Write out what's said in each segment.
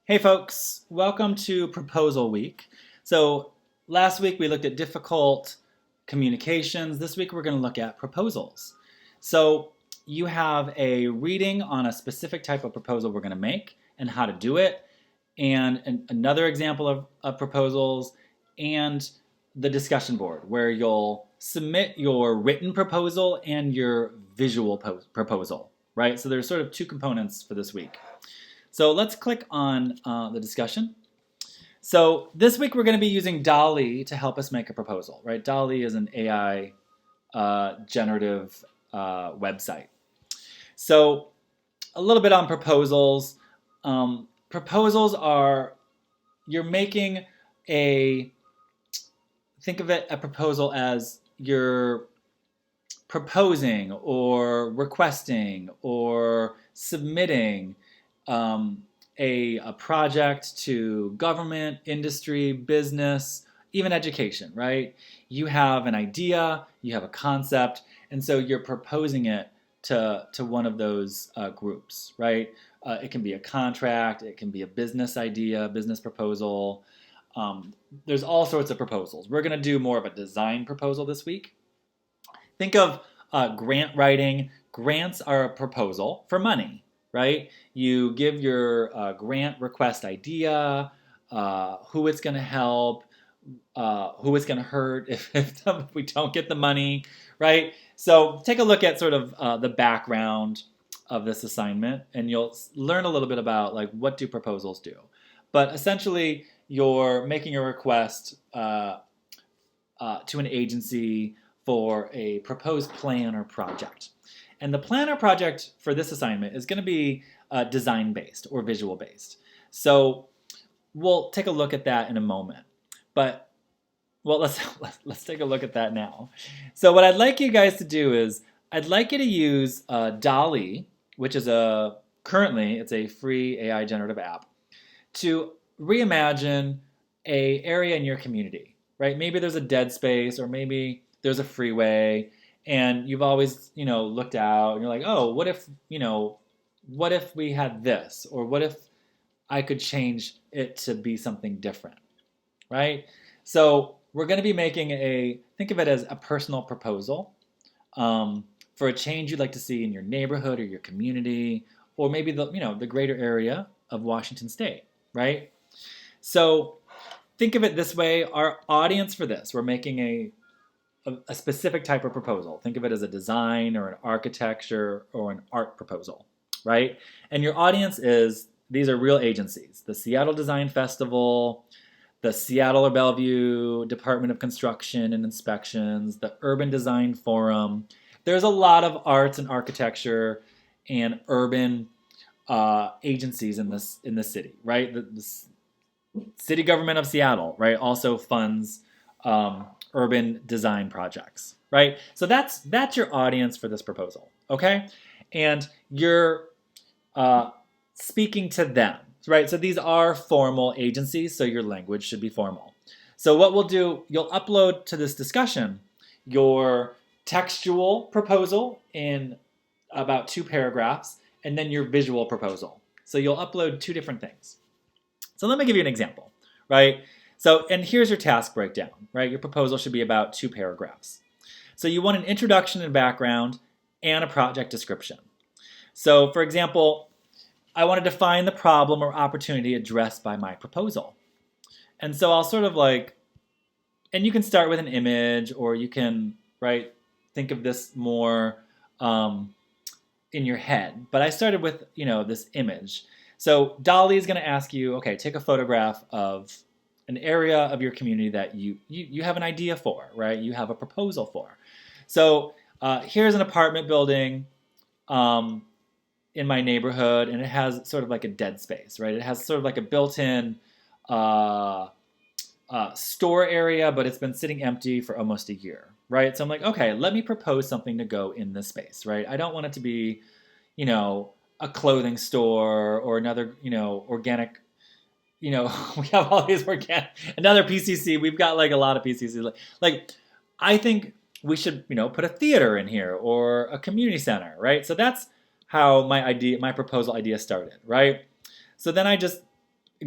Hey folks, welcome to Proposal Week. So last week we looked at difficult communications. This week we're going to look at proposals. So you have a reading on a specific type of proposal we're going to make and how to do it, and another example of proposals, and the discussion board where you'll submit your written proposal and your visual proposal, right? So there's sort of two components for this week. So let's click on the discussion. So this week we're going to be using DALL-E to help us make a proposal, right? DALL-E is an AI generative website. So a little bit on proposals. Proposals are, you're making think of a proposal as you're proposing or requesting or submitting a project to government, industry, business, even education, right? You have an idea, you have a concept, and so you're proposing it to one of those groups, right? It can be a contract, it can be a business idea, business proposal. There's all sorts of proposals. We're going to do more of a design proposal this week. Think of grant writing. Grants are a proposal for money, right? You give your grant request idea, who it's going to help, who it's going to hurt if we don't get the money, right? So take a look at sort of the background of this assignment, and you'll learn a little bit about like what do proposals do. But essentially, you're making a request to an agency for a proposed plan or project. And the plan or project for this assignment is going to be design-based or visual-based. So we'll take a look at that in a moment. But, well, let's take a look at that now. So what I'd like you guys to do is, I'd like you to use DALL-E, which is currently, it's a free AI generative app, to reimagine a area in your community, right? Maybe there's a dead space, or maybe there's a freeway, and you've always, looked out and you're like, oh, what if we had this? Or what if I could change it to be something different, right? So we're going to be making think of it as a personal proposal for a change you'd like to see in your neighborhood or your community, or maybe the greater area of Washington State, right? So think of it this way. Our audience for this, we're making a specific type of proposal. Think of it as a design or an architecture or an art proposal, right? And your audience these are real agencies. The Seattle Design Festival, the Seattle or Bellevue Department of Construction and Inspections, the Urban Design Forum. There's a lot of arts and architecture and urban agencies in the city, right? The city government of Seattle, right, also funds urban design projects, right? So that's your audience for this proposal, okay? And you're speaking to them, right? So these are formal agencies, so your language should be formal. So what we'll do, you'll upload to this discussion your textual proposal in about 2 paragraphs, and then your visual proposal. So you'll upload 2 different things. So let me give you an example, right? So, and here's your task breakdown, right? Your proposal should be about 2 paragraphs. So you want an introduction and background and a project description. So for example, I want to define the problem or opportunity addressed by my proposal. And so I'll sort of and you can start with an image, or you can, right, think of this more in your head. But I started with, this image. So DALL-E is going to ask you, okay, take a photograph of an area of your community that you have an idea for, right? You have a proposal for. So here's an apartment building in my neighborhood, and it has sort of like a dead space, right? It has sort of like a built-in store area, but it's been sitting empty for almost a year, right? So I'm like, okay, let me propose something to go in this space, right? I don't want it to be, a clothing store or another, organic, we have all these organic, another PCC. We've got like a lot of PCC. Like, I think we should, put a theater in here or a community center, right? So that's how my proposal idea started, right? So then I just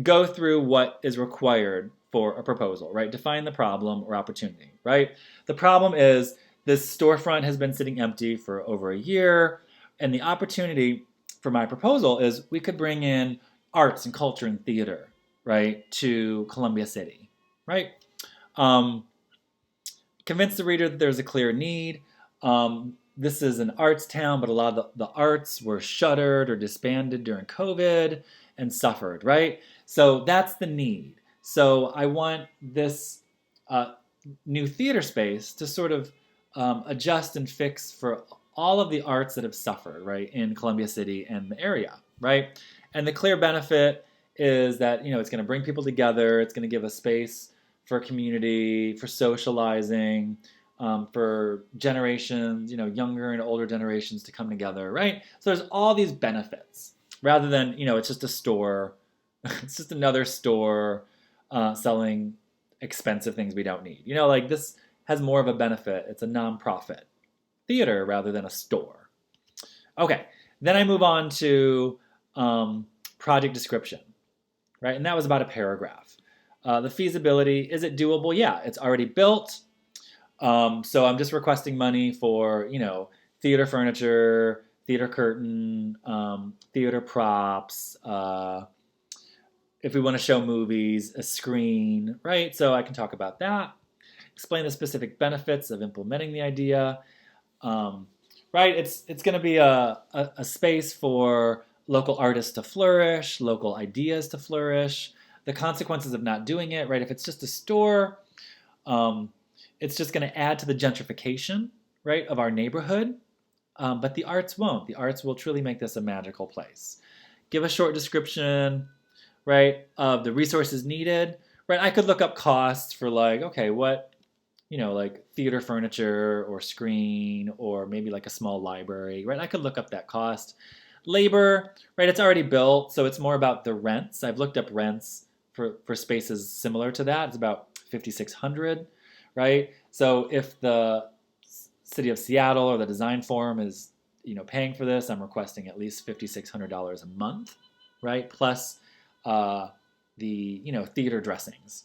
go through what is required for a proposal, right? Define the problem or opportunity, right? The problem is this storefront has been sitting empty for over a year, and the opportunity for my proposal is we could bring in arts and culture and theater, right, to Columbia City, right? Um, Convince the reader that there's a clear need. This is an arts town, but a lot of the arts were shuttered or disbanded during COVID and suffered, right? So that's the need. So I want this uh, new theater space to sort of adjust and fix for all of the arts that have suffered, right, in Columbia City and the area, right? And the clear benefit is that, it's going to bring people together. It's going to give a space for community, for socializing, for generations, younger and older generations to come together, right? So there's all these benefits rather than, it's just a store, it's just another store selling expensive things we don't need. Like this has more of a benefit. It's a nonprofit theater rather than a store. Okay, then I move on to project description, right? And that was about a paragraph. The feasibility, is it doable? Yeah, it's already built. So I'm just requesting money for, theater furniture, theater curtain, theater props, if we want to show movies, a screen, right? So I can talk about that, explain the specific benefits of implementing the idea, right? It's going to be a space for local artists to flourish, local ideas to flourish, the consequences of not doing it, right? If it's just a store, it's just going to add to the gentrification, right, of our neighborhood. But the arts won't. The arts will truly make this a magical place. Give a short description, right, of the resources needed, right? I could look up costs for like, okay, what, like theater furniture or screen or maybe like a small library, right? I could look up that cost. Labor, right, it's already built, so it's more about the rents. I've looked up rents for spaces similar to that. It's about $5,600, right? So if the city of Seattle or the design forum is, paying for this, I'm requesting at least $5,600 a month, right? Plus the, theater dressings.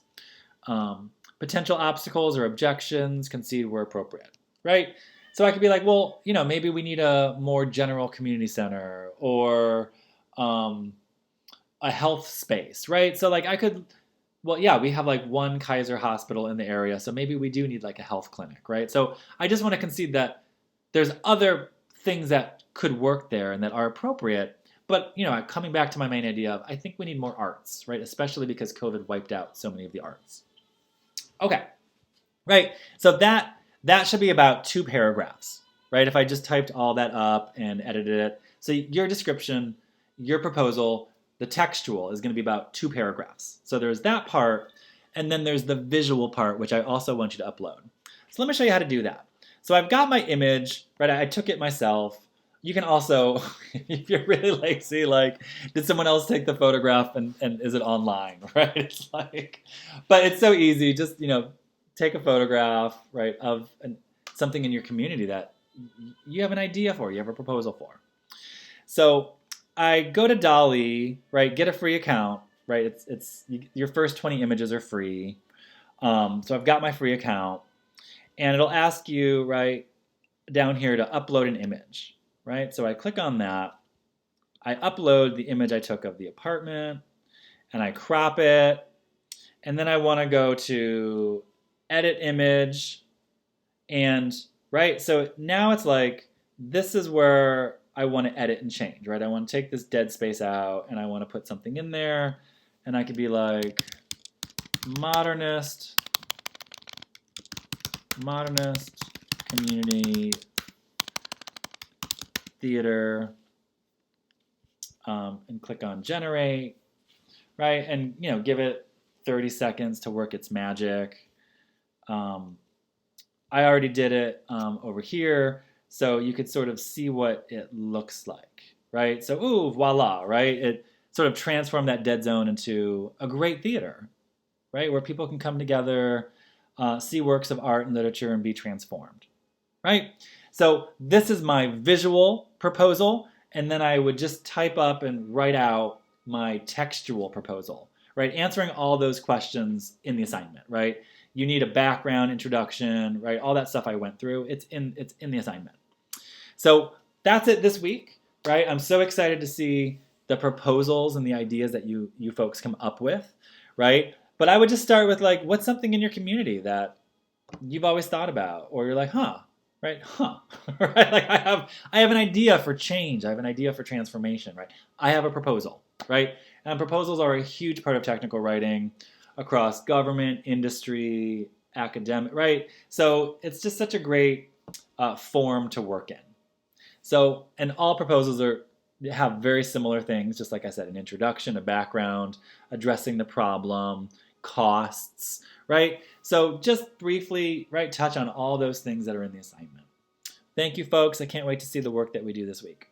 Potential obstacles or objections, concede where appropriate, right? So I could be like, well, maybe we need a more general community center or a health space, right? So like I could, well, yeah, we have like one Kaiser hospital in the area, so maybe we do need like a health clinic, right? So I just want to concede that there's other things that could work there and that are appropriate. But, coming back to my main idea of I think we need more arts, right? Especially because COVID wiped out so many of the arts. Okay, right. So that should be about 2 paragraphs, right? If I just typed all that up and edited it. So your description, your proposal, the textual is going to be about 2 paragraphs. So there's that part, and then there's the visual part, which I also want you to upload. So let me show you how to do that. So I've got my image, right? I took it myself. You can also, if you're really lazy, like, did someone else take the photograph and is it online, right? It's like, but it's so easy. Just, take a photograph, right, of something in your community that you have an idea for, you have a proposal for. So I go to DALL-E, right, get a free account, right? Your first 20 images are free. So I've got my free account, and it'll ask you, right, down here to upload an image. Right? So I click on that, I upload the image I took of the apartment, and I crop it, and then I want to go to edit image, and, right, so now it's like, this is where I want to edit and change, right? I want to take this dead space out, and I want to put something in there, and I could be like, modernist community theater, and click on generate, right? And give it 30 seconds to work its magic. I already did it over here, so you could sort of see what it looks like, right? So, ooh, voila, right? It sort of transformed that dead zone into a great theater, right? Where people can come together, see works of art and literature, and be transformed, right? So this is my visual proposal, and then I would just type up and write out my textual proposal, right? Answering all those questions in the assignment, right? You need a background, introduction, right? All that stuff I went through, it's in the assignment. So that's it this week, right? I'm so excited to see the proposals and the ideas that you folks come up with, right? But I would just start with like, what's something in your community that you've always thought about, or you're like, huh, right, huh, right? Like I have an idea for change. I have an idea for transformation, right? I have a proposal, right? And proposals are a huge part of technical writing across government, industry, academic, right? So it's just such a great form to work in. So, and all proposals have very similar things, just like I said, an introduction, a background, addressing the problem, costs, right? So just briefly, right, touch on all those things that are in the assignment. Thank you, folks. I can't wait to see the work that we do this week.